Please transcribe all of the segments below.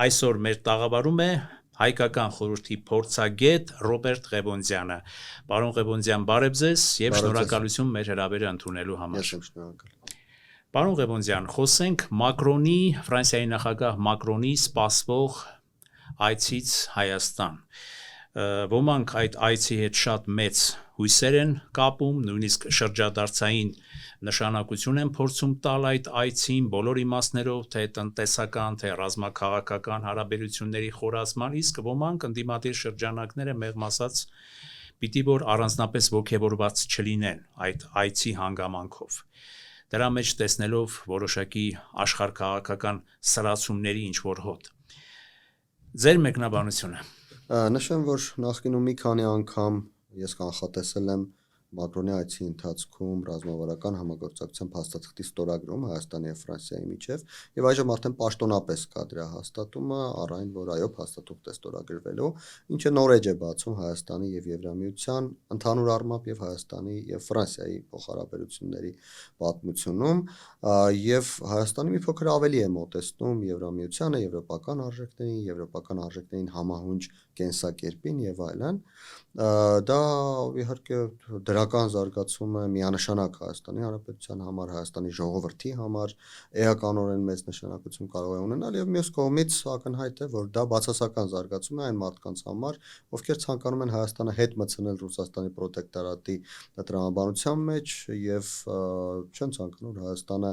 այսօր մեր տաղավարում է հայկական խորհրդի փորձագետ Ռոբերտ Ղևոնդյանը։ Պարոն Ղևոնդյան, բարև ձեզ եւ շնորհակալություն մեր հրավերը ընդունելու համար։ Պարոն Ղևոնդյան, խոսենք Մակրոնի, Ֆրանսիայի նախագահ Մակրոնի սպասվող այցից Հայաստան։ Ոմանք այդ այցի հետ շատ մեծ հույսեր են կապում, նույնիսկ շրջադարձային նշանակություն են փորձում տալ այդ այցին բոլոր իմաստներով, թե տնտեսական, թե ռազմաքաղաքական հարաբերությունների խորացման, իսկ ոմանք ընդդիմադիր շրջանակները մեղմ ասած պիտի որ առանձնապես ոգևորված չլինեն այդ այցի հանգամանքով։ Դրա մեջ տեսնելով որոշակի աշխարհքաղաքական սրացումների ինչ որ հոտ։ Ձեր մեկնաբանությունը։ Նշեմ, որ նախկինում մի քանի անգամ ես կանխատեսել եմ Մակրոնի այցի ընթացքում ռազմավարական համագործակցության փաստաթղթի ստորագրում Հայաստանի եւ Ֆրանսիայի միջև եւ այժմ արդեն պաշտոնապես կա դրա հաստատումը, առ այն որ այո փաստաթուղթ է ստորագրվելու, ինչը նոր էջ է բացում Հայաստանի եւ Եվրամիության ընդհանուր առմամբ եւ Հայաստանի եւ Ֆրանսիայի փոխհարաբերությունների պատմությունում եւ Հայաստանի մի փոքր ավելի է մոտեցնում Եվրամիությանը, եվրոպական արժեքներին համահունչ կենսակերպին եւ այլն։ Դա իհարկե դրական զարգացում է միանշանակ Հայաստանի Հանրապետության համար, Հայաստանի ժողովրդի համար, էականորեն մեծ նշանակություն կարող է ունենալ եւ մյուս կողմից ակնհայտ է, որ դա բացասական զարգացում է այն մարդկանց համար, ովքեր ցանկանում են Հայաստանը հետ մտցնել Ռուսաստանի պրոտեկտորատի տրամաբանության մեջ եւ չեն ցանկանում Հայաստանը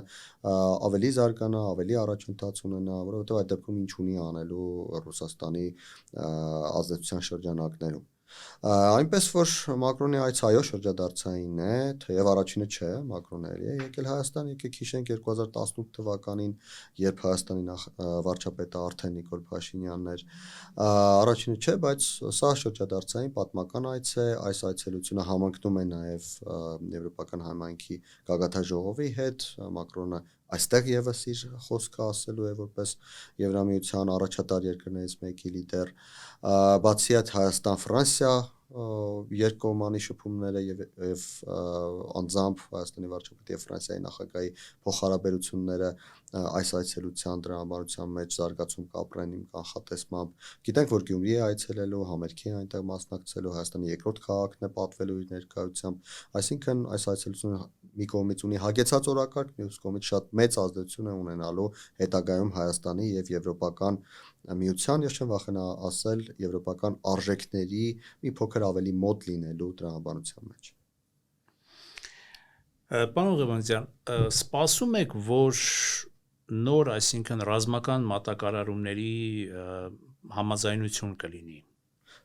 ավելի զարգանա, ավելի առաջընթաց ունենա, որովհետեւ այդ դեպքում ինչ ունի անելու Ռուսաստանի ազդեցության շրջանակներում։ Այնպես որ Մակրոնի այց այո շրջադարձային է, թեև առաջինը չէ, Մակրոնը է եկել Հայաստան, եկեք հիշենք 2018 թվականին, երբ Հայաստանի վարչապետը արդեն Նիկոլ Փաշինյանն էր, առաջինը չէ, բայց սա շրջադարձային պատմական այց է, այս այցելությունը համընկնում է նաև Եվրոպական համայնքի գագաթաժողովի հետ, Մակրոնը այստեղ եւս իր խոսքը ասելու է որպես Եվրամիության առաջատար երկրներից մեկի լիդեր, բացի այդ Հայաստան-Ֆրանսիա երկկողմանի շփումները եւ անձամբ Հայաստանի վարչապետի եւ Ֆրանսիայի նախագահի փոխհարաբերությունները այս այցելության դրամաբանության մեջ զարգացում կապրեն իմ կանխատեսմամբ։ Գիտենք, որ Գյումրի է այցելելու, համերգի այնտեղ մասնակցելու, Հայաստանի երկրորդ քաղաքն է պատվելու իր ներկայությամբ, այսինքն այս այցելությունը մի կողմից ունի հագեցած օրակարգ, մյուս կողմից շատ մեծ ազդեցություն է ունենալու հետագայում Հայաստանի եւ եվրոպական միության, ես չեմ վախենա ասել, եվրոպական արժեքների մի փոքր ավելի մոտ լինելու տրամաբանության մեջ։ Պարոն Ղևոնդյան, սպասում եք, որ նոր, այսինքն ռազմական մատակարարումների համաձայնություն կլինի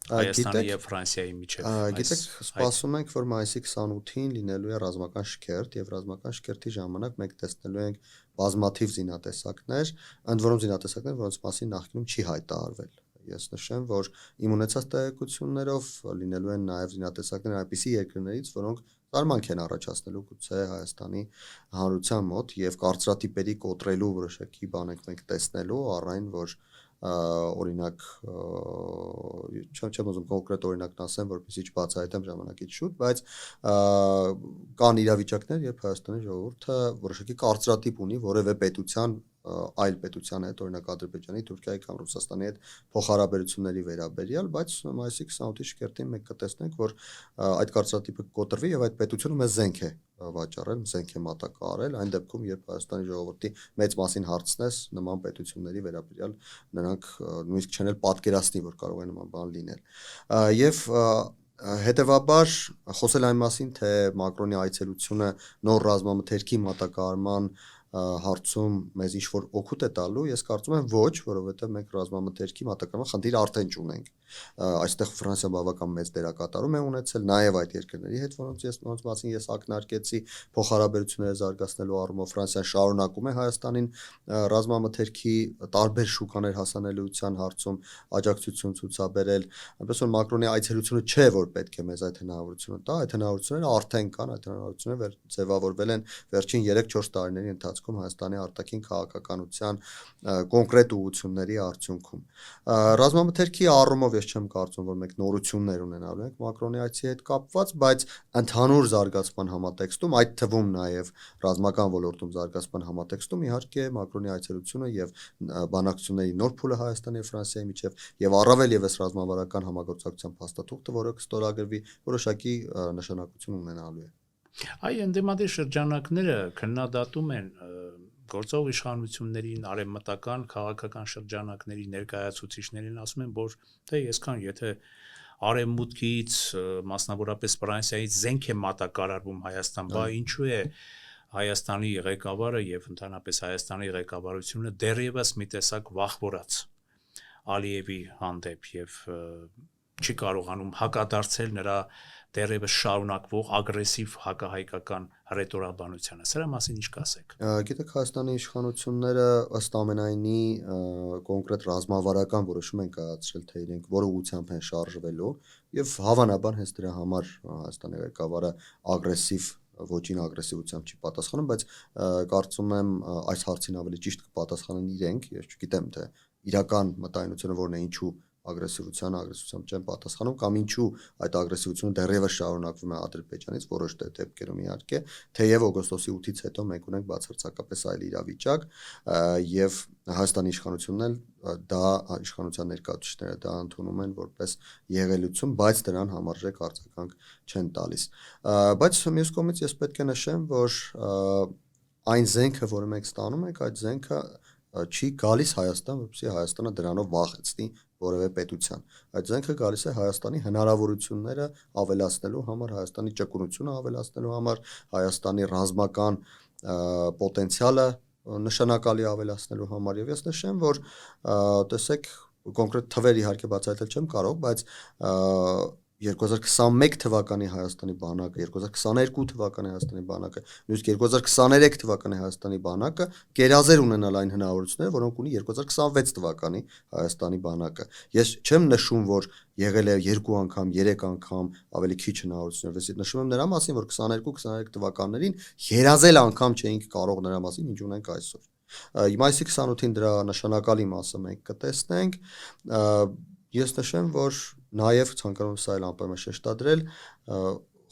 Հայաստանի եւ Ֆրանսիայի միջեւ։ Գիտեք, սպասում ենք, որ մայիսի 28-ին լինելու է ռազմական շքերթ եւ ռազմական շքերթի ժամանակ մենք տեսնելու ենք բազմաթիվ զինատեսակներ, ընդ որում զինատեսակներ, որոնց մասին նախկինում չի հայտարարվել։ Ես նշեմ, որ իմ ունեցած տեղեկություններով լինելու են նաև զինատեսակներ այնպիսի երկրներից, որոնք զարմանք են առաջացնելու գուցե Հայաստանի հանրության մոտ եւ կարծրատիպերի կոտրելու որոշակի բան ենք մենք տեսնելու, առ այն որ օրինակ չեմ ուզում կոնկրետ օրինակն ասեմ, որպեսզի չբացահայտեմ ժամանակից շուտ, բայց կան իրավիճակներ, երբ Հայաստանի ժողովուրդը որոշակի կարծրատիպ ունի որևէ պետության այլ պետության հետ, օրինակ Ադրբեջանի, Թուրքիայի կամ Ռուսաստանի հետ փոխհարաբերությունների վերաբերյալ, բայց մայիսի 28-ի շքերթին մենք կտեսնենք, որ այդ կարծրատիպը կոտրվի եւ այդ պետությունը մեզ զենք է վաճառել, զենք է մատակարարել, այն դեպքում, երբ Հայաստանի ժողովրդի մեծ մասին հարցնես նման պետությունների վերաբերյալ, նրանք նույնիսկ չեն էլ պատկերացնի, որ կարող է նման բան լինել։ Եվ հետևաբար խոսել այն մասին, թե Մակրոնի այցելությունը նոր ռազմամթերքի մատակարարման հարցում մեզ ինչ-որ օգուտ է տալու, ես կարծում եմ ոչ, որովհետև մենք ռազմամթերքի մատակարարման խնդիր արդեն չունենք։ Այստեղ Ֆրանսիան բավական մեծ դերակատարում է ունեցել, նաև այդ երկրների հետ, որոնց մասին ես ակնարկեցի, փոխհարաբերությունները զարգացնելու առումով Ֆրանսիան շարունակում է Հայաստանին ռազմամթերքի տարբեր շուկաներ հասանելիության հարցում աջակցություն ցուցաբերել, այնպես որ Մակրոնի այցելությունը չէ, որ պետք է մեզ այդ հնարավորությունը տա, այդ հնարավորությունները արդեն կան, այդ հնարավորությունները ձևավորվել են վերջին 3-4 տարիների ընթացքում ընթացքում Հայաստանի արտաքին քաղաքականության կոնկրետ ուղղությունների արդյունքում։ Ռազմամթերքի առումով ես չեմ կարծում, որ մենք նորություններ ունենալու ենք Մակրոնի այցի հետ կապված, բայց ընդհանուր զարգացման համատեքստում, այդ թվում նաև ռազմական ոլորտում զարգացման համատեքստում իհարկե Մակրոնի այցելությունը եւ բանակցությունների նոր փուլը Հայաստանի եւ Ֆրանսիայի միջև եւ առավել եւս ռազմավարական համագործակցության փաստաթուղթը, որը կստորագրվի, որոշակի նշանակություն ունենալու է։ Այ ընդդիմադիր շրջանակները քննադատում են գործող իշխանություններին, արևմտական քաղաքական շրջանակների ներկայացուցիչներին, ասում են, որ թե այսքան եթե արևմուտքից, մասնավորապես Ֆրանսիայից զենք է մատակարարվում Հայաստան, բա ինչու է Հայաստանի ղեկավարը եւ ընդհանրապես Հայաստանի ղեկավարությունը դեռևս մի տեսակ վախվորած Ալիևի հանդեպ եւ չի կարողանում հակադարձել նրա դեռևս շարունակվող ագրեսիվ հակահայկական ռետորաբանությանը։ Սրա մասին ինչ կասեք։ Գիտեք, Հայաստանի իշխանությունները ըստ ամենայնի կոնկրետ ռազմավարական որոշում են կայացրել, թե իրենք որ ուղղությամբ են շարժվելու եւ հավանաբար հենց դրա համար Հայաստանի ղեկավարը ագրեսիվ ոչին ագրեսիվությամբ չի պատասխանում, բայց կարծում եմ այս հարցին ավելի ճիշտ կպատասխանեն իրենք, ես չգիտեմ թե իրական մտայնությունը որն է, ինչու ագրեսիվությամբ չեն պատասխանում կամ ինչու այդ ագրեսիվությունը դեռևս շարունակվում է Ադրբեջանից որոշ դեպքերում իհարկե, թեև օգոստոսի 8-ից հետո մենք ունենք բացարձակապես այլ իրավիճակ եւ Հայաստանի իշխանությունն էլ դա իշխանության ներկայացուցիչները դա ընդունում են որպես եղելություն, բայց դրան համարժեք արձագանք չեն տալիս։ Բայց մյուս կողմից ես պետք է նշեմ, որ այն զենքը, որը մենք ստանում ենք, այդ զենքը չի գալիս Հայաստան, որպեսզի Հայաստանը դրանով վախեցնի որևէ պետության։ Այդ զենքը գալիս է Հայաստանի հնարավորությունները ավելացնելու համար, Հայաստանի ճկունությունը ավելացնելու համար, Հայաստանի ռազմական պոտենցիալը նշանակալի ավելացնելու համար եւ ես նշեմ, որ տեսեք կոնկրետ թվեր իհարկե բացահայտել չեմ կարող, բայց 2021 թվականի Հայաստանի բանակը, 2022 թվականի Հայաստանի բանակը, նույնիսկ 2023 թվականի Հայաստանի բանակը կերազեր ունենալ այն հնարավորությունները, որոնք ունի 2026 թվականի Հայաստանի բանակը։ Ես չեմ նշում, որ եղել է 2 անգամ, 3 անգամ ավելի քիչ հնարավորություններ, ես նշում եմ նրա մասին, որ 22-23 թվականներին երազել անգամ չէինք կարող նրա մասին, ինչ ունենք այսօր։ Մայիսի 28-ին դրա նշանակալի մասը մենք կտեսնենք։ Ես նշեմ, որ նաև ցանկանում եմ սա էլ անպայման շեշտադրել,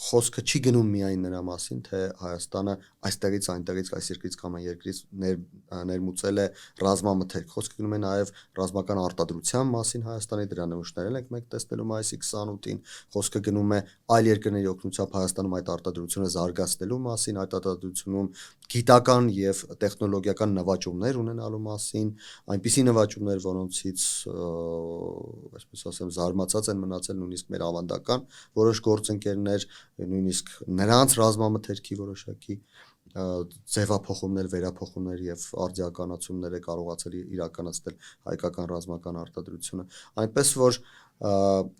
խոսքը չի գնում միայն նրա մասին, թե Հայաստանը այստեղից, այնտեղից, այս երկրից կամ այն երկրից ներմուծել է ռազմամթերք, խոսքը գնում է նաև ռազմական արտադրության մասին Հայաստանի, դրա նմուշներն ենք մենք տեսնելու մայիսի 28-ին, խոսքը գնում է այլ երկրների օգնությամբ Հայաստանում այդ արտադրությունը զարգացնելու մասին, այդ արտադրությունում գիտական եւ տեխնոլոգիական նվաճումներ ունենալու մասին, այնպիսի նվաճումներ, որոնցից այսպես ասեմ զարմացած են մնացել նույնիսկ մեր ավանդական որոշ գործընկերներ, նույնիսկ նրանց ռազմամթերքի որոշակի ձևափոխումներ, վերափոխումներ եւ արձիականացումներ է կարողացել իրականացնել հայկական ռազմական արտադրությունը, այնպես որ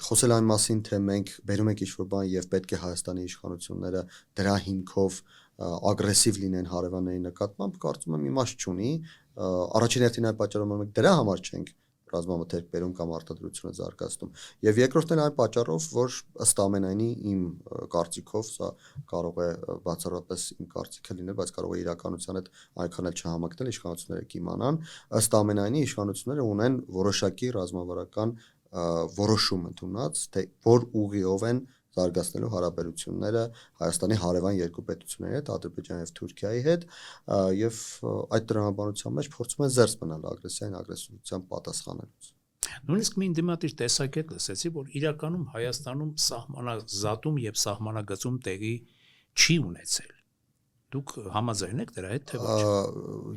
խոսել այն մասին, թե մենք բերում ենք ինչ-որ բան եւ պետք է Հայաստանի իշխանությունները դրա հիմքով ագրեսիվ լինեն հարևանների նկատմամբ, կարծում եմ իմաստ չունի, առաջին հերթին այն պատճառով որ մենք դրա համար չենք ռազմամթերք բերում կամ արտադրությունը զարգացնում եւ երկրորդն այն պատճառով, որ ըստ ամենայնի իմ կարծիքով սա կարող է բացառապես իմ կարծիքը լինել, բայց կարող է իրականության հետ այնքան էլ չհամակնել, իշխանությունները կիմանան, ըստ ամենայնի իշխանությունները ունեն որոշակի ռազմավարական որոշում ընդունած, թե որ ուղիով են զարգացնելու հարաբերությունները Հայաստանի հարևան երկու պետությունների հետ, Ադրբեջանի եւ Թուրքիայի հետ, եւ այդ տրամաբանության մեջ փորձում են զերծ մնալ ագրեսիային ագրեսիվության պատասխանելուց։ Նույնիսկ մի դիմադիր տեսակետ լսեցի, որ իրականում Հայաստանում սահմանազատում եւ սահմանագծում տեղի չի ունեցել։ Դուք համաձայն եք դրա հետ, թե ոչ։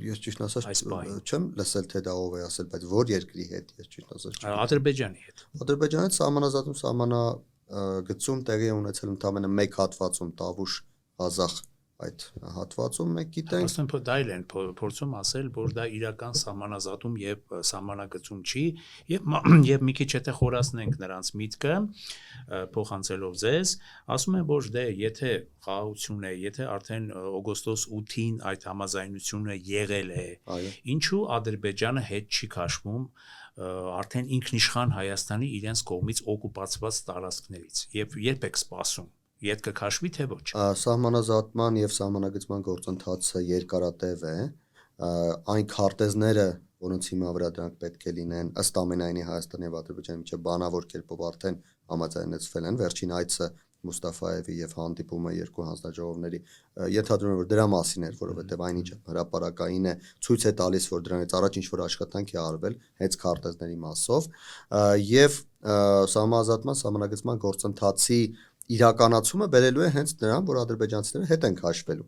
Ես ճիշտ ասած չեմ լսել, թե դա ով է ասել, բայց որ երկրի հետ ես ճիշտ ասած չեմ։ Ադրբեջանի հետ։ Ադրբեջանի հետ սահմանազատում գծում տեղի է ունեցել ընդամենը մեկ հատվածում Տավուշ Ղազախ այդ հատվածում մենք գիտենք Ասեն դա էլ են փորձում ասել, որ դա իրական սահմանազատում եւ սահմանագծում չի եւ մի քիչ եթե խորացնենք նրանց միտքը փոխանցելով ձեզ, ասում են, որ դե եթե խաղաղություն է, եթե արդեն օգոստոս 8-ին այդ համաձայնությունը եղել է, ինչու Ադրբեջանը հետ չի քաշվում արդեն ինքնիշխան Հայաստանի իրենց կողմից օկուպացված տարածքներից եւ երբ եք սպասում Ետ կքաշվի թե ոչ։ Սահմանազատման եւ սահմանագծման գործընթացը երկարատև է այն քարտեզները, որոնց հիմա վրա դրանք պետք է լինեն, ըստ ամենայնի Հայաստանի եւ Ադրբեջանի միջեւ բանավոր կերպով արդեն համաձայնեցվել են, վերջին այցը Մուստաֆայևի եւ հանդիպումը երկու հանձնաժողովների ենթադրում եմ որ դրա մասին էր, որովհետեւ այնինչ հրապարակային է, ցույց է տալիս, որ դրանից առաջ ինչ որ աշխատանք է արվել հենց քարտեզների մասով եւ սահմանազատման սահմանագծման գործընթացի իրականացումը բերելու է հենց նրան, որ ադրբեջանցիները հետ են քաշվելու։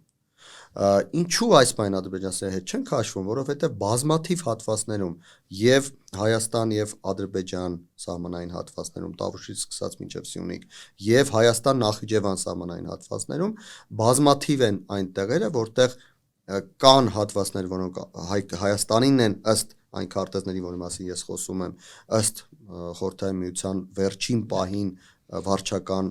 Ինչու այս բանը ադրբեջանցիների հետ չեն քաշվում, որովհետև բազմաթիվ հատվածներում եւ Հայաստան եւ Ադրբեջան սահմանային հատվածներում Տավուշից սկսած մինչեւ Սյունիք եւ Հայաստան Նախիջևան սահմանային հատվածներում բազմաթիվ են այն տեղերը, որտեղ կան հատվածներ, որոնք Հայաստանին են ըստ այն քարտեզների, որի մասին ես խոսում եմ, ըստ Խորհրդային Միության վերջին պահին վարչական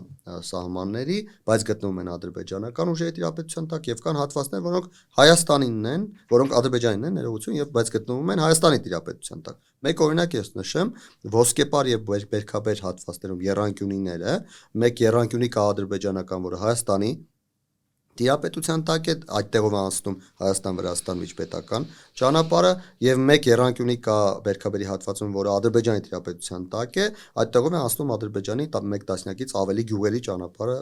սահմանների, բայց գտնվում են ադրբեջանական ուժերի տիրապետության տակ եւ կան հատվածներ, որոնք Հայաստանինն են, որոնք Ադրբեջանին են, ներողություն, եւ բայց գտնվում են Հայաստանի տիրապետության տակ։ Մեկ օրինակ ես նշեմ, ոսկեպար եւ բերքաբեր հատվածներում եռանկյունիները, մեկ եռանկյունի կա ադրբեջանական, որը Հայաստանի տիրապետության տակ է, այդտեղով անցնում Հայաստան-Վրաստան միջպետական ճանապարհը եւ մեկ եռանկյունի կա Բերքաբերի հատվածում, որը Ադրբեջանի տիրապետության տակ է, այդտեղով է անցնում Ադրբեջանի 1 տասնյակից ավելի գյուղերի ճանապարհը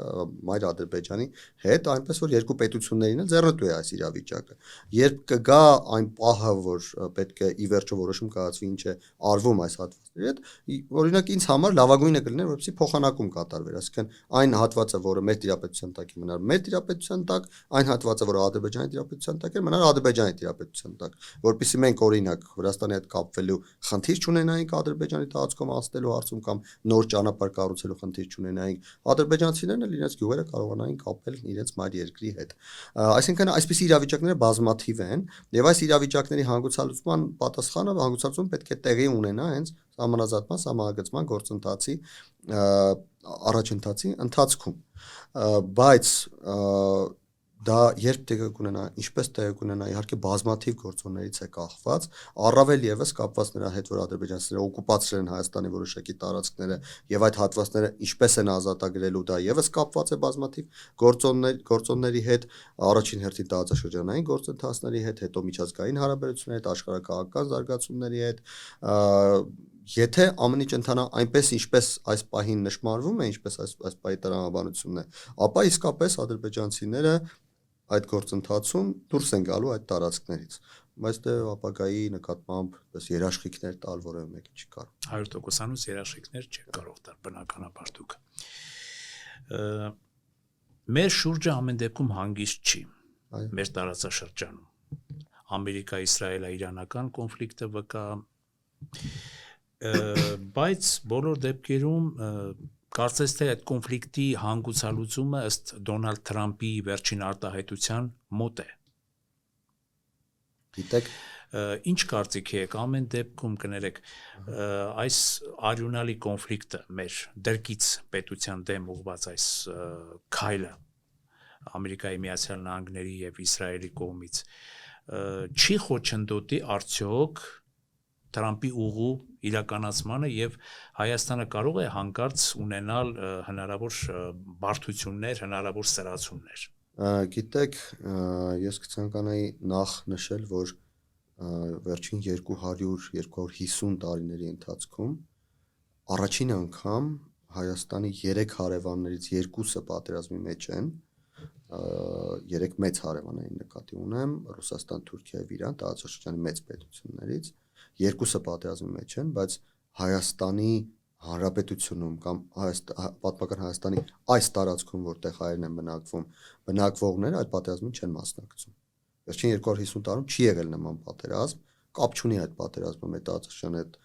մայր Ադրբեջանի հետ, այնպես որ երկու պետություններին էլ ձեռնտու է այս իրավիճակը։ Երբ կգա այն պահը, որ պետք է ի վերջո որոշում կայացվի ինչ է արվում այս հատվածների հետ, օրինակ ինձ համար լավագույնը կլիներ, որպեսզի փոխանակում կատարվեր, այսինքն այն հատվածը, որը մեր տիրապետության տակ է, մնար մեր տիրապետության տակ, այն հատվածը, որը Ադրբեջանի տիրապետության տակ է, մնար Ադրբեջանի տիրապետության տակ, որպեսզի մենք օրինակ Վրաստանի հետ կապվելու խնդիր չունենայինք Ադրբեջանի տարածքում անցնելու հարցում կամ նոր ճանապարհ կառուցելու խնդիր չունենայինք, ադրբեջանցիներն էլ իրենց գյուղերը կարողանային կապել իրենց մայր երկրի հետ։ Այսինքն այսպիսի իրավիճակները բազմաթիվ են եւ այս իրավիճակների հանգուցալուծման պատասխանը հանգուցալուծում պետք է տեղի ունենա հենց սահմանազատման սահմանագծման գործընթացի առաջընթացի ընթացքում, բայց դա երբ տեղի կունենա, ինչպես տեղի կունենա, իհարկե բազմաթիվ գործոններից է կախված, առավել եւս կապված նրա հետ, որ ադրբեջանցիները օկուպացրել են Հայաստանի որոշակի տարածքները եւ այդ հատվածները ինչպես են ազատագրելու, դա եւս կապված է բազմաթիվ գործոնների հետ, առաջին հերթին տարածաշրջանային գործընթացների հետ, հետո միջազգային հարաբերությունների հետ, աշխարհակաղակական զարգացումների հետ, եթե ամեն ինչ ընթանա այնպես, ինչպես այս պահին նշмарվում է, ինչպես այս պահի տրամաբանությունն է, ապա իսկապես ադրբեջանցիները այդ գործընթացում դուրս են գալու այդ տարածքներից, բայց դե ապագայի նկատմամբ պես երաշխիքներ տալ որևէ մեկը չի կարող։ 100%-անոց երաշխիքներ չի կարող տալ բնականաբար դուք։ Մեր շուրջը ամեն դեպքում հանգիստ չի։ Մեր տարածաշրջանում Ամերիկա-Իսրայելա-իրանական կոնֆլիկտը վկա, բայց բոլոր դեպքերում կարծես թե այդ կոնֆլիկտի հանգուցալուծումը ըստ Դոնալդ Թրամփի վերջին արտահայտության մոտ է։ Գիտեք, ինչ կարծիք եք ամեն դեպքում կներեք այս արյունալի կոնֆլիկտը մեր դրկից պետության դեմ ուղղված այս քայլը Ամերիկայի Միացյալ Նահանգների եւ Իսրայելի կողմից չի խոչընդոտի արդյոք Թրամփի ուղու իրականացմանը եւ Հայաստանը կարող է հանկարծ ունենալ հնարավոր բարդություններ, հնարավոր սրացումներ։ Գիտեք, ես կցանկանայի նախ նշել, որ վերջին 200-250 տարիների ընթացքում առաջին անգամ Հայաստանի 3 հարևաններից 2-ը պատերազմի մեջ են, 3 մեծ հարևանային նկատի ունեմ, Ռուսաստան, Թուրքիա եւ Իրան, տարածաշրջանի մեծ պետություններից 2-ը պատերազմի մեջ են, բայց Հայաստանի Հանրապետությունում կամ պատմական Հայաստանի այս տարածքում, որտեղ հայերն են բնակվում, բնակվողները այդ պատերազմին չեն մասնակցում։ Վերջին 250 տարում չի եղել նման պատերազմ, կապ չունի այդ պատերազմը մեր տարածաշրջանի հետ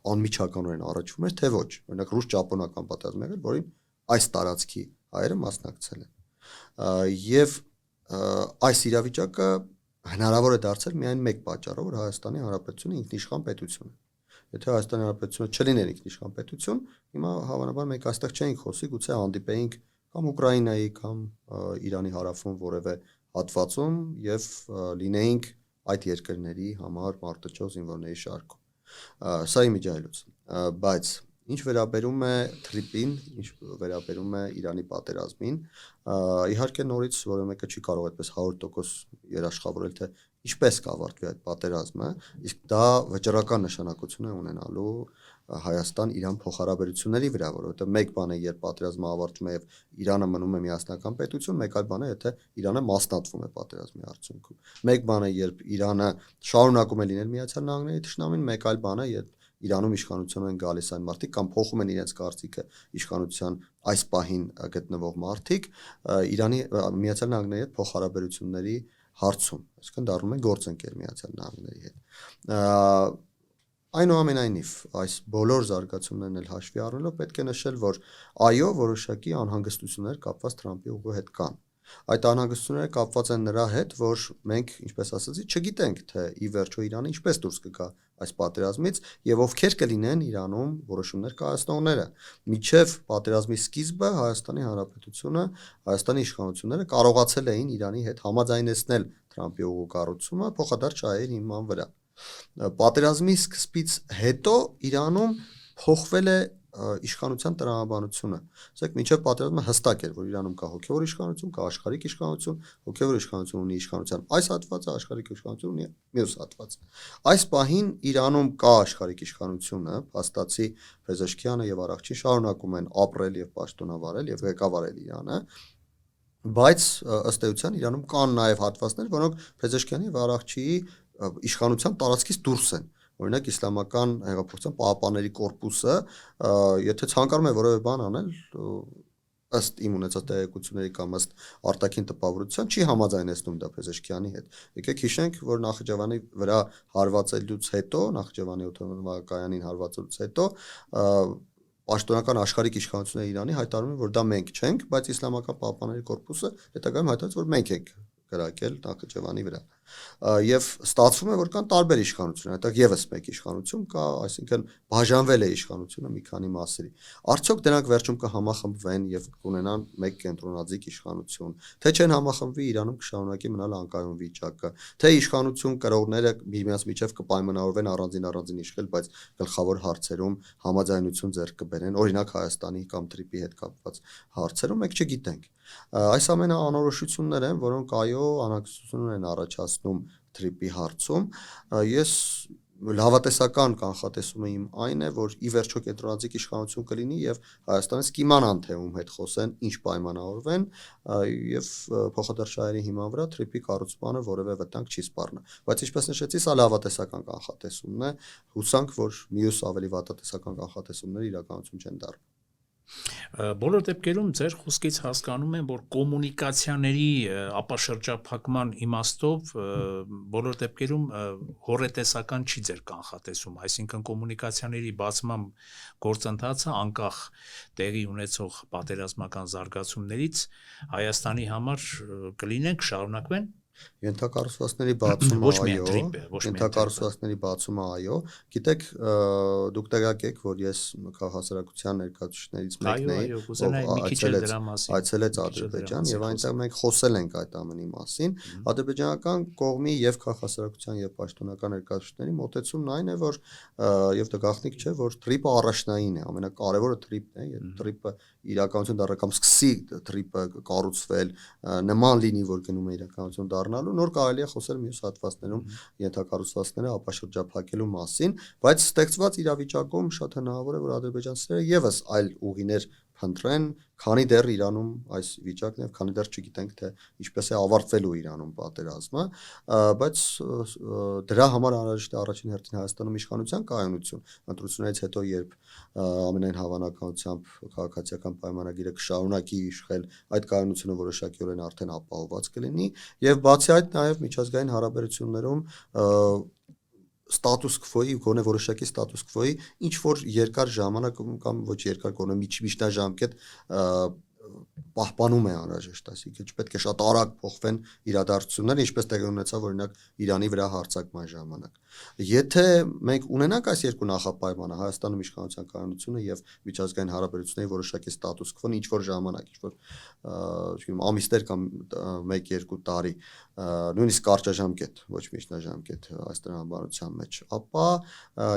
անմիջականորեն առաջվում էր, թե ոչ։ Օրինակ ռուս-ճապոնական պատերազմ եղել, որին այս տարածքի հայերը մասնակցել են։ Եվ այս իրավիճակը հնարավոր է դարձել միայն մեկ պատճառով, որ Հայաստանի Հանրապետությունը ինքնիշխան պետություն է։ Եթե Հայաստանի Հանրապետությունը չլիներ ինքնիշխան պետություն, հիմա հավանաբար մենք այստեղ չէինք խոսի, գուցե հանդիպեինք կամ Ուկրաինայի կամ Իրանի հարավում որևէ հատվածում եւ լինեինք այդ երկրների համար մարտոճող զինվորների շարքում։ Սա իմիջիայլոց, բայց Ինչ վերաբերում է թրիպին, ինչ վերաբերում է Իրանի պատերազմին, իհարկե նորից որևէ մեկը չի կարող այդպես 100% երաշխավորել, թե ինչպես կավարտվի այդ պատերազմը, իսկ դա վճռական նշանակություն է ունենալու Հայաստան-Իրան փոխհարաբերությունների վրա, որովհետև մեկ բան է, երբ պատերազմը ավարտվում է եւ Իրանը մնում է միասնական պետություն, մեկ այլ բան է, եթե Իրանը մասնատվում է պատերազմի արդյունքում։ Մեկ բան է, երբ Իրանը շարունակում է լինել Միացյալ Նահանգների թշնամին, մեկ այլ բան է, երբ Իրանում իշխանություն են գալիս այն մարդիկ կամ փոխում են իրենց կարծիքը իշխանության այս պահին գտնվող մարդիկ Իրանի Միացյալ Նահանգների հետ փոխհարաբերությունների հարցում, այսինքն դառնում են գործընկեր Միացյալ Նահանգների հետ։ Այնուամենայնիվ, այս բոլոր զարգացումներն էլ հաշվի առնելով պետք է նշել, որ այո, որոշակի անհանգստություններ կապված Թրամփի ուղու հետ կան։ Այդ անհանգստությունները կապված են նրա հետ, որ մենք, ինչպես ասացի, չգիտենք, թե ի վերջո Իրանը ինչպես դուրս կգա այս պատերազմից եւ ովքեր կլինեն Իրանում որոշումներ կայացնողները։ Մինչեւ պատերազմի սկիզբը Հայաստանի Հանրապետությունը, Հայաստանի իշխանությունները կարողացել էին Իրանի հետ համաձայնեցնել Թրամփի ուղու կառուցումը փոխադարձ շահերի հիման վրա։ Պատերազմի սկզբից հետո Իրանում փոխվել է իշխանության տրամաբանությունը։ Ասենք մինչև պատերազմը հստակ էր, որ Իրանում կա հոգևոր իշխանություն, կա աշխարհիկ իշխանություն, հոգևոր իշխանություն ունի իշխանության այս հատվածը, աշխարհիկ իշխանություն ունի մյուս հատվածը։ Այս պահին Իրանում կա աշխարհիկ իշխանությունը, փաստացի Փեզեշքյանը եւ Արաքչին շարունակում են ապրել եւ պաշտոնավարել եւ ղեկավարել Իրանը, բայց ըստ էության Իրանում կան նաեւ հատվածներ, որոնք Փեզեշքյանի եւ Արաքչիի իշխանության տարածքից դուրս են։ Օրինակ իսլամական հեղափոխության պահապանների կորպուսը, եթե ցանկանում է որևէ բան անել, ըստ իմ ունեցած տեղեկությունների կամ ըստ արտաքին տպավորության, չի համաձայնեցնում դա Փեզեշքյանի հետ։ Եկեք հիշենք, որ Նախիջևանի վրա հարվածելուց հետո, Նախիջևանի օդանավակայանին հարվածելուց հետո պաշտոնական աշխարհիկ իշխանությունները Իրանի հայտարարում են, որ դա մենք չենք, բայց իսլամական պահապանների կորպուսը հետագայում հայտարարեց, որ մենք ենք գրակել Նախիջևանի վրա։ Եվ ստացվում է, որ կան տարբեր իշխանություններ, այդտեղ եւս մեկ իշխանություն կա, այսինքն բաժանվել է իշխանությունը մի քանի մասերի։ Արդյոք դրանք վերջում կհամախմբվեն եւ կունենան մեկ կենտրոնաձիգ իշխանություն, թե չեն համախմբվի, Իրանում կշարունակի մնալ անկայուն վիճակը, թե իշխանություն կրողները միմյանց միջև կպայմանավորվեն առանձին իշխել, բայց գլխավոր հարցերում համաձայնություն ձեռք կբերեն, օրինակ Հայաստանի կամ Թրիպի հետ կապված հարցերում, մենք չգիտենք։ Այս ամենը անորոշություններ են, որոնք այո անհանգստություն են առաջացնում Թրիպի հարցում։ Ես լավատեսական կանխատեսումը իմ այն է, որ ի վերջո կենտրոնաձիգ իշխանություն կլինի եւ Հայաստանից կիմանան թե ում հետ խոսեն, ինչ պայմանավորվեն եւ փոխադարձ շահերի հիման վրա Թրիպի կառուցմանը որևէ վտանգ չի սպառնա։ Բայց ինչպես նշեցի, սա լավատեսական կանխատեսումն է, հուսանք, որ մյուս ավելի վատատեսական կանխատեսումները իրականություն չեն դառնա։ Բոլոր դեպքերում ձեր խոսքից հասկանում եմ, որ կոմունիկացիաների ապաշրջափակման իմաստով բոլոր դեպքերում հորետեսական չի ձեր կանխատեսում, այսինքն կոմունիկացիաների բացման գործընթացը անկախ տեղի ունեցող պատերազմական զարգացումներից Հայաստանի համար կլինեն, կշարունակվեն։ Ենթակառուցվածքների բացումը այո, ենթակառուցվածքների բացումը այո, գիտեք, դուք տեղյակ եք, որ ես քաղաքասարակության ներկայացուցիչներից մեկն էի, այցելեց Ադրբեջան եւ այնտեղ մենք խոսել ենք այդ ամենի մասին։ Ադրբեջանական կողմի եւ քաղաքասարակության եւ պաշտոնական ներկայացուցիչների մոտեցումն այն է, որ եւ դա գաղտնիք չէ, որ Թրիպը առաջնային է, ամենակարևորը Թրիպն է, եւ Թրիպը իրականություն դառնա կամ սկսի Թրիպը կառուցվել, նման լինի, որ գնում է իրականություն դառնալու, նոր կարելի է խոսել մյուս հատվածներում ենթակառուցվածքները ապաշրջափակելու մասին, բայց ստեղծված իրավիճակում շատ հնարավոր է, որ ադրբեջանցիները եւս այլ ուղիներ փնտրեն, քանի դեռ Իրանում այս վիճակն է, քանի դեռ չգիտենք, թե ինչպես է ավարտվելու Իրանում պատերազմը, բայց դրա համար անհրաժեշտ է առաջին հերթին Հայաստանում իշխանության կայունություն, ընտրություններից հետո, երբ ամենայն հավանականությամբ քաղաքացիական պայմանագիրը կշարունակի իշխել, այդ կայունությունը որոշակիորեն արդեն ապահովված կլինի, եւ բացի այդ նաեւ միջազգային հարաբերություններում ստատուս քվոյի, գոնե որոշակի ստատուս քվոյի ինչ որ երկար ժամանակ կամ ոչ երկար, գոնե միջնաժամկետ պահպանում է անհրաժեշտ, այսինքն չպետք է շատ արագ փոխվեն իրադարձությունները, ինչպես տեղի ունեցավ օրինակ Իրանի վրա հարձակման ժամանակ։ Եթե մենք ունենանք այս երկու նախապայմանը, Հայաստանում իշխանության կայունությունը եւ միջազգային հարաբերությունների որոշակի ստատուս քվոն ինչ որ ժամանակ, ինչ որ ամիսներ կամ 1-2 տարի, նույնիսկ կարճաժամկետ, ոչ միջնաժամկետ այս տրամաբանության մեջ, ապա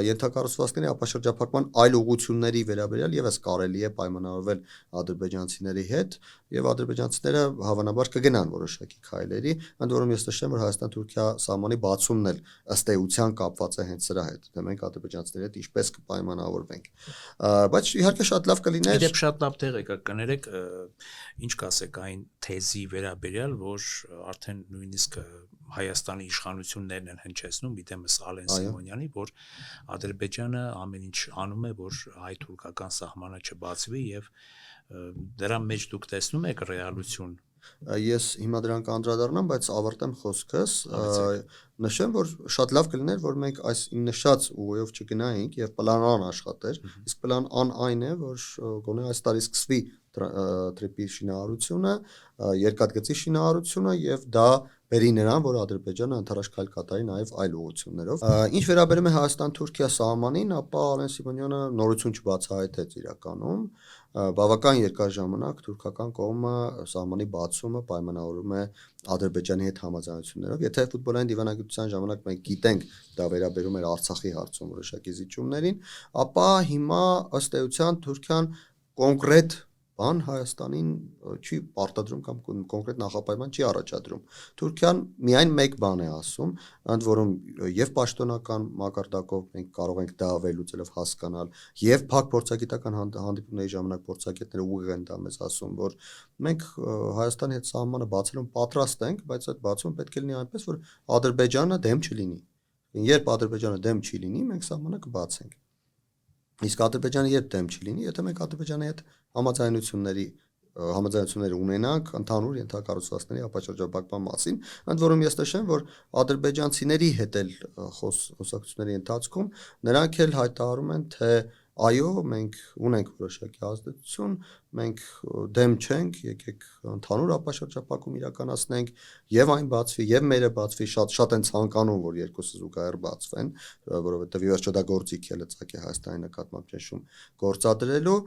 ենթակառուցվածքների ապաշրջափակման այլ ուղղությունների վերաբերյալ եւս կարելի է պայմանավորվել ադրբեջանցիների հետ եւ ադրբեջանցիները հավանաբար կգնան որոշակի քայլերի, ընդ որում ես նշեմ, որ Հայաստան-Թուրքիա սահմանի բացումն էլ ըստ էության կապված է հենց սրա հետ, թե մենք ադրբեջանցիների հետ ինչպես կպայմանավորվենք։ Բայց իհարկե շատ լավ կլիներ։ Իդեպ շատ լավ տեղ եկա կներեք, ինչ կասեք այն թեզի վերաբերյալ, որ արդեն նույնիսկ Հայաստանի իշխանություններն են հնչեցնում, իդեմս Ալեն Սիմոնյանի, որ Ադրբեջանը ամեն ինչ անում է, որ հայ-թուրքական սահմանը չբացվի եւ դրա մեջ դուք տեսնում եք ռեալություն։ Ես հիմա դրան կանդրադառնամ, բայց ավարտեմ խոսքս, նշեմ, որ շատ լավ կլիներ, որ մենք այս նշած ուղիով չգնայինք եւ պլան A-ն աշխատեր, իսկ պլան A-ն այն է, որ գոնե այս տարի սկսվի տրիպի շինարարությունը, երկաթգծի շինարարությունը եւ դա բերի նրան, որ Ադրբեջանը ընդառաջ քայլ կատարի նաեւ այլ ուղղություններով։ Ինչ վերաբերում է Հայաստան-Թուրքիա սահմանին, ապա Ալեն Սիմոնյանը նորություն չբացահայտեց իրականում, բավական երկար ժամանակ թուրքական կողմը սահմանի բացումը պայմանավորում է Ադրբեջանի հետ համաձայնություններով։ Եթե ֆուտբոլային դիվանագիտության ժամանակ մենք գիտենք, դա վերաբերում էր Արցախի հարցում որոշակի զիջումներին, ապա հիմա ըստ էության Թուրքիան կոնկրետ բան Հայաստանին չի պարտադրում կամ կոնկրետ նախապայման չի առաջադրում։ Թուրքիան միայն մեկ բան է ասում, ընդ որում եւ պաշտոնական մակարդակով մենք կարող ենք դա վերլուծելով հասկանալ, եւ փակ փորձագիտական հանդիպումների ժամանակ փորձագետները ուղիղ են դա մեզ ասում, որ մենք Հայաստանի հետ սահմանը բացելուն պատրաստ ենք, բայց այդ բացումը պետք է լինի այնպես, որ Ադրբեջանը դեմ չլինի։ Երբ Ադրբեջանը դեմ չի լինի, մենք սահմանը կբացենք։ Իսկ Ադրբեջանը երբ դեմ չի լինի, եթե մենք Ադրբեջանի հետ համաձայնություններ ունենանք ընդհանուր ենթակառուցվածքների ապաշրջապակման մասին, ընդ որում ես նշեմ, որ ադրբեջանցիների հետ էլ խոսակցությունների ընթացքում նրանք էլ հայտարարում են, թե այո, մենք ունենք որոշակի ազդեցություն, մենք դեմ չենք, եկեք ընդհանուր ապաշրջապակում իրականացնենք եւ այն բացվի, եւ մերը բացվի, շատ են ցանկանում, որ երկուսը զուգահեռ բացվեն, որովհետեւ ի վերջո դա գործիք է լծակ է Հայաստանի նկատմամբ ճնշում գործադրելու,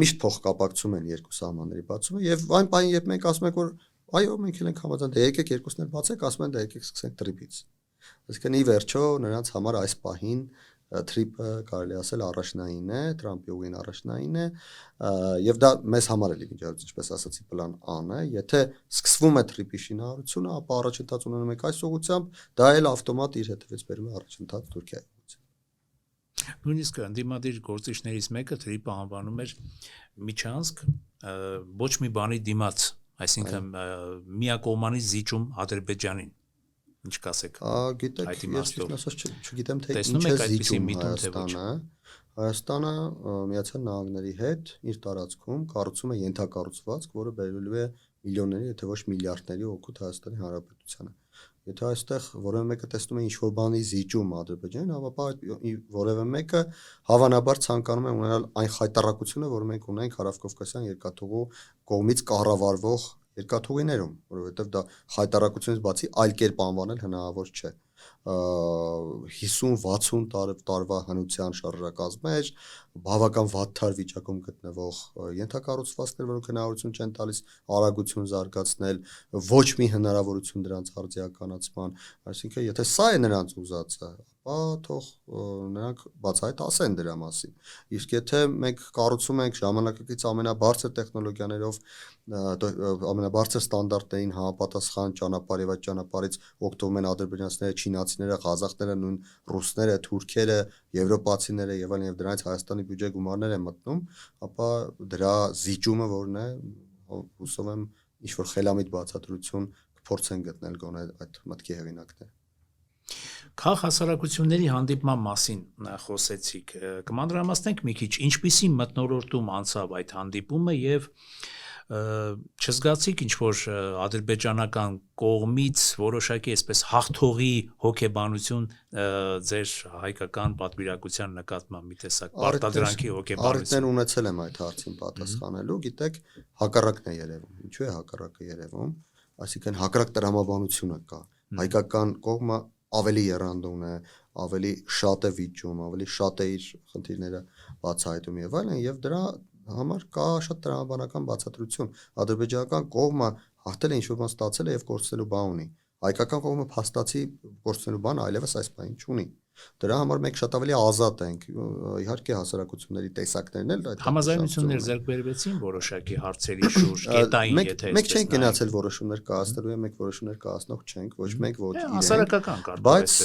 միշտ փոխկապակցում են երկու սահմանների բացումը եւ այն բանը, երբ մենք ասում ենք, որ այո, մենք էլ ենք համաձայն, դե եկեք երկուսն էլ բացեք, ասում են, դե եկեք սկսենք տրիպից։ Այսինքն ի վերջո նրանց համար այս պահին տրիպը կարելի ասել առաջնային է, Թրամփի ուղին առաջնային է, եւ դա մեզ համար էլ միջազգային, ինչպես ասացի, պլան A-ն է, եթե սկսվում է տրիպի շինարարությունը, ապա առաջընթաց ունենում եք այս ուղղությամբ, դա էլ ավտոմատ իր հետևից բերում է առաջընթաց Թուրքիայի ուղղությամբ։ Նույնիսկ ընդդիմադիր գործիչներից մեկը տրիպը անվանում էր միջանցք ոչ մի բանի դիմաց, այսինքն միակողմանի զիջում Ադրբեջանին։ Ինչ կասեք։ Գիտեք, ես չգիտեմ, թե ինչ է զիջում Հայաստանը։ Հայաստանը Միացյալ Նահանգների հետ իր տարածքում կառուցում է ենթակառուցվածք, որը բերելու է միլիոնների, եթե ոչ միլիարդների օգուտ Հայաստանի Հանրապետությանը։ Եթե այստեղ որևէ մեկը տեսնում է ինչ-որ բանի զիջում Ադրբեջանին, ապա որևէ մեկը հավանաբար ցանկանում է ունենալ այն խայտառակությունը, որ մենք ունենք Հարավկովկասյան երկաթուղու կողմից կառավարվող երկաթուղիներում, որովհետև դա խայտառակությունից բացի այլ կերպ անվանել հնարավոր չէ։ 50-60 տարվա հնության շարժակազմեր, բավական վատթար վիճակում գտնվող ենթակառուցվածքներ, որոնք հնարավորություն չեն տալիս արագություն զարգացնել, ոչ մի հնարավորություն դրանց արդիականացման, այսինքն եթե սա է նրանց ուզածը, ապա թող նրանք բացահայտ ասեն դրա մասին։ Իսկ եթե մենք կառուցում ենք ժամանակակից ամենաբարձր տեխնոլոգիաներով, ամենաբարձր ստանդարտներին համապատասխան ճանապարհ եւ այդ ճանապարհից օգտվում են ադրբեջանցիները, չինացիները, ղազախները, նույն ռուսները, թուրքերը, եվրոպացիները եւ այլն, եւ դրանից Հայաստանի բյուջե գումարներ են մտնում, ապա դրա զիջումը որն է, հուսով եմ ինչ որ խելամիտ բացատրություն կփորձեն գտնել գոնե այդ մտքի հեղինակները։ Քաղաքասարակությունների հանդիպման մասին խոսեցիք, կմանրամասնենք մի քիչ, ինչպիսի մթնոլորտում անցավ այդ հանդիպումը եւ չզգացիք ինչ որ ադրբեջանական կողմից որոշակի այսպես հաղթողի հոգեբանություն ձեր հայկական պատվիրակության նկատմամբ մի տեսակ պարտադրանքի հոգեբանություն։ Արդեն ունեցել եմ այդ հարցին պատասխանելու, գիտեք, հակառակն է երևում։ Ինչու է հակառակը երևում։ Այսինքն հակառակ տրամաբանությունը կա։ Հայկական կողմը ավելի եռանդուն է, ավելի շատ է վիճում, ավելի շատ է իր խնդիրները բացահայտում եւ այլն, եւ դրա համար կա շատ տրամաբանական բացատրություն։ Ադրբեջանական կողմը հաղթել է ինչ-որ բան ստացել է եւ կորցնելու բան ունի։ Հայկական կողմը փաստացի կորցնելու բան այլևս այս բանին չունի։ Դրա համար մենք շատ ավելի ազատ ենք։ Իհարկե հասարակությունների տեսակներն էլ այդ համաձայնություններ ձեռք բերվեցին որոշակի հարցերի շուրջ, գետային, եթե մենք չենք գնացել որոշումներ կայացնելու, մենք որոշումներ կայացնող չենք, ոչ մենք, ոչ իրենք։ Հասարակական կարգ, բայց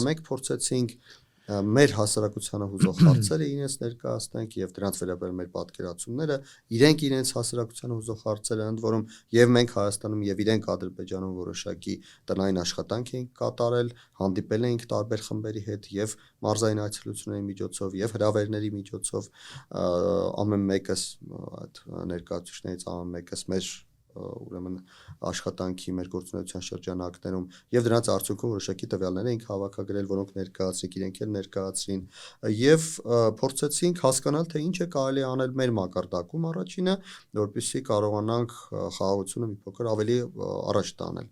մենք փորձեցինք մեր հասարակությանը հուզող հարցերը իրենց ներկայացնենք եւ դրանց վերաբերյալ մեր պատկերացումները, իրենք իրենց հասարակությանը հուզող հարցերը, ընդ որում եւ մենք Հայաստանում եւ իրենք Ադրբեջանում որոշակի տնային աշխատանք ենք կատարել, հանդիպել ենք տարբեր խմբերի հետ եւ մարզային այցելությունների միջոցով եւ հրավերների միջոցով, ամեն մեկս այդ ներկայացուցիչներից ամեն մեկս մեր ուրեմն աշխատանքի մեր գործունեության շրջանակներում եւ դրանց արդյունքում որոշակի տվյալներ ենք հավաքագրել, որոնք ներկայացրինք, իրենք էլ ներկայացրին եւ փորձեցինք հասկանալ թե ինչ է կարելի անել մեր մակարդակում առաջինը, որպեսզի կարողանանք խաղաղությունը մի փոքր ավելի առաջ տանել։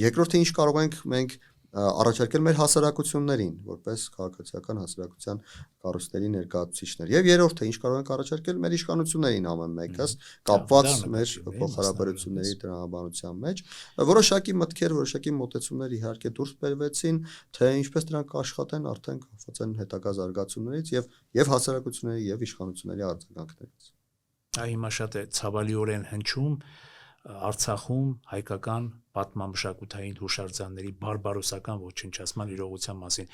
Երկրորդը ինչ կարող ենք մենք առաջարկել մեր հասարակություններին որպես քաղաքացիական հասարակության կառույցների ներկայացուցիչներ եւ երրորդը ինչ կարող ենք առաջարկել մեր իշխանություններին ամեն մեկս կապված մեր փոխհարաբերությունների տրամաբանության մեջ որոշակի մտքեր, որոշակի մոտեցումներ իհարկե դուրս բերվեցին, թե ինչպես դրանք կաշխատեն արդեն կապված են հետագա զարգացումներից եւ հասարակությունների եւ իշխանությունների արձագանքներից։ Այ հիմա շատ է ցավալիորեն հնչում Արցախում հայկական պատմամշակութային հուշարձանների բարբարոսական ոչնչացման իրողության մասին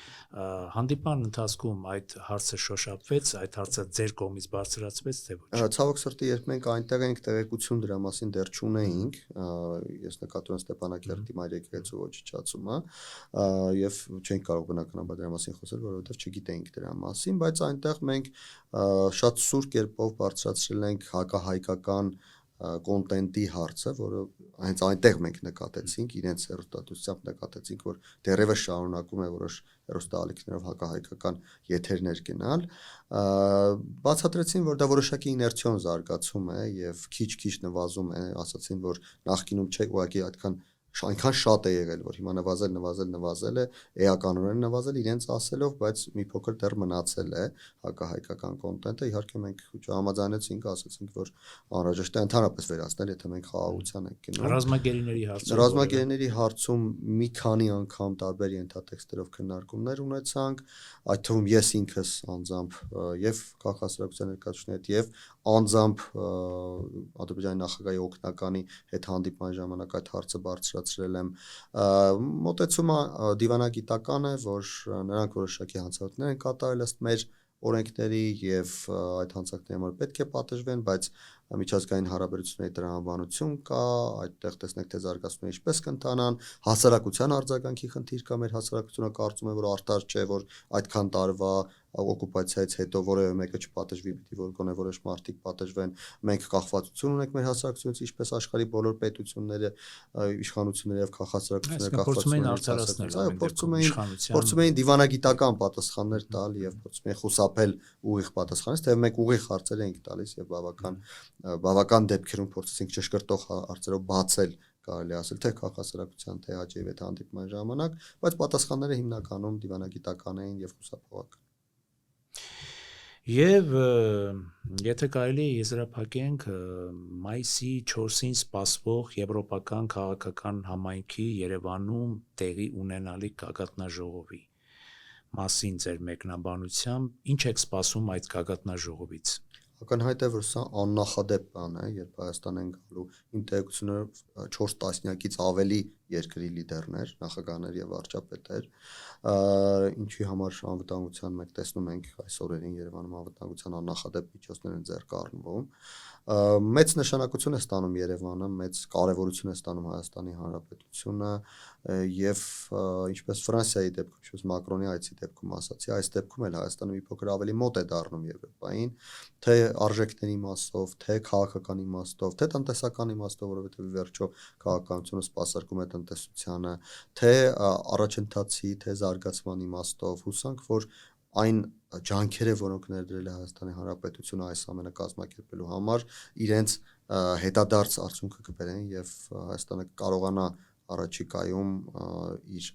հանդիպման ընթացքում այդ հարցը շոշափվեց, այդ հարցը ձեր կողմից բարձրացվեց թե ոչ։ Ցավոք սրտի, երբ մենք այնտեղ ենք տեղեկություն դրա մասին դեռ չունեինք, ես նկատում եմ Ստեփանակերտի Մայր եկեղեցու ոչնչացումը եւ չենք կարող բնականաբար դրա մասին խոսել, որովհետեւ չգիտեինք դրա մասին, բայց այնտեղ մենք շատ սուր կերպով բարձրացրել ենք հակահայկական կոնտենտի հարցը, որը հենց այնտեղ մենք նկատեցինք, իրենց հեռուստատեսությամբ նկատեցինք, որ դեռևս շարունակում է որոշ հեռուստաալիքներով հակահայկական եթերներ գնալ, բացատրեցին, որ դա որոշակի իներցիոն զարգացում է եւ քիչ-քիչ նվազում է, ասացին, որ նախկինում չէ ուղղակի այնքան շատ է եղել, որ հիմա նվազել է, էականորեն նվազել իրենց ասելով, բայց մի փոքր դեռ մնացել է հակահայկական կոնտենտը, իհարկե մենք համաձայնեցինք, ասացինք, որ անհրաժեշտ է ընդհանրապես վերացնել, եթե մենք խաղաղության ենք գնում։ Ռազմագերիների հարցում մի քանի անգամ տարբեր ենթատեքստերով քննարկումներ ունեցանք, այդ թվում ես ինքս անձամբ եւ քաղաքացիական ներկայացուցիչների հետ եւ անձամբ Ադրբեջանի նախագահի օգնականի հետ հանդիպման ժամանակ այդ հարցը բարձրացրել եմ։ Մոտեցումը դիվանագիտական է, որ նրանք որոշակի հանցավորություններ են կատարել ըստ մեր օրենքների եւ այդ հանցանքների համար պետք է պատժվեն, բայց միջազգային հարաբերությունների տրամաբանություն կա, այդտեղ տեսնենք թե զարգացումները ինչպես կընթանան, հասարակության արձագանքի խնդիր կա, մեր հասարակությունը կարծում է, որ արդար չէ, որ այդքան տարվա օկուպացիայից հետո որևէ մեկը չպատժվի, պիտի որ գոնե որոշ մարդիկ պատժվեն, մենք կախվածություն ունենք մեր հասարակությունից, ինչպես աշխարհի բոլոր պետությունները, իշխանությունները եւ քաղաքացիականները կախվածություն ունեն, փորձում էին դիվանագիտական պատասխաններ տալ եւ փորձում էին խուսափել ուղիղ պատասխանից, թե մենք ուղիղ հարցեր ենք տալիս եւ բավական դեպքերում փորձեցինք ճշգրտող հարցերով բացել կարելի ասել թե քաղաքացիական թե հաջեվ այդ հանդիպման ժամանակ, բայց պատասխանները հիմնականում դիվանագիտական էին եւ խուսափողական։ Եվ եթե կարելի է եզրափակենք մայիսի 4-ին սպասվող եվրոպական քաղաքական համայնքի Երևանում տեղի ունենալիք գագաթնաժողովի մասին ձեր մեկնաբանությամբ ինչ եք սպասում այդ գագաթնաժողովից։ Ակնհայտ է, որ սա աննախադեպ բան է, երբ Հայաստան են գալու իմ տեղեկություններով 4 տասնյակից ավելի երկրի լիդերներ, նախագահներ եւ վարչապետեր, ինչի համար անվտանգության մենք տեսնում ենք այս օրերին Երևանում անվտանգության աննախադեպ միջոցներ են ձեռք առնվում, մեծ նշանակություն է ստանում Երևանը, մեծ կարևորություն է ստանում Հայաստանի Հանրապետությունը եւ ինչպես Ֆրանսիայի դեպքում, ինչպես Մակրոնի այցի դեպքում ասացի, այս դեպքում էլ Հայաստանը մի փոքր ավելի մոտ է դառնում Եվրոպային, թե արժեքների իմաստով, թե քաղաքական իմաստով, թե տնտեսական իմաստով, որովհետեւ վերջո քաղաքականությունը սպասարկում է տնտեսությանը, թե առաջընթացի, թե զարգացման իմաստով, հուսանք, որ այն ջանքերը, որոնք ներդրել է Հայաստանի Հանրապետությունը այս ամենը կազմակերպելու համար, իրենց հետադարձ արդյունքը կբերեն եւ Հայաստանը կարողանա առաջիկայում իր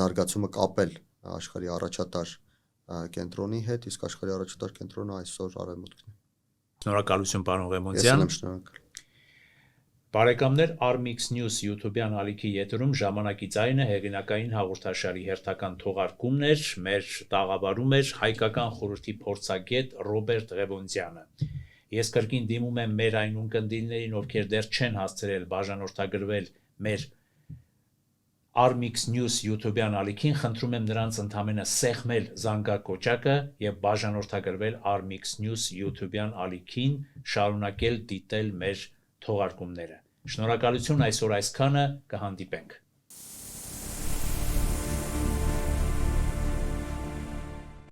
զարգացումը կապել աշխարհի առաջատար կենտրոնի հետ, իսկ աշխարհի առաջատար կենտրոնը այսօր Արևմուտքն է։ Շնորհակալություն, պարոն Ղևոնդյան։ Ես շնորհակալ։ Բարեկամներ, Armix News YouTube-յան ալիքի եթերում ժամանակի ձայնը հեղինակային հաղորդաշարի հերթական թողարկումն էր, մեր տաղավարում էր հայկական խորհրդի փորձագետ Ռոբերտ Ղևոնդյանը։ Ես կրկին դիմում եմ մեր այն ունկնդիրներին, ովքեր դեռ չեն հասցրել բաժանորդագրվել մեր Armix News YouTube-յան ալիքին, խնդրում եմ նրանց ընդամենը սեղմել զանգակոճակը եւ բաժանորդագրվել Armix News YouTube-յան ալիքին, շարունակել դիտել մեր թողարկումները։ Շնորհակալություն, այսօր այսքանը, կհանդիպենք։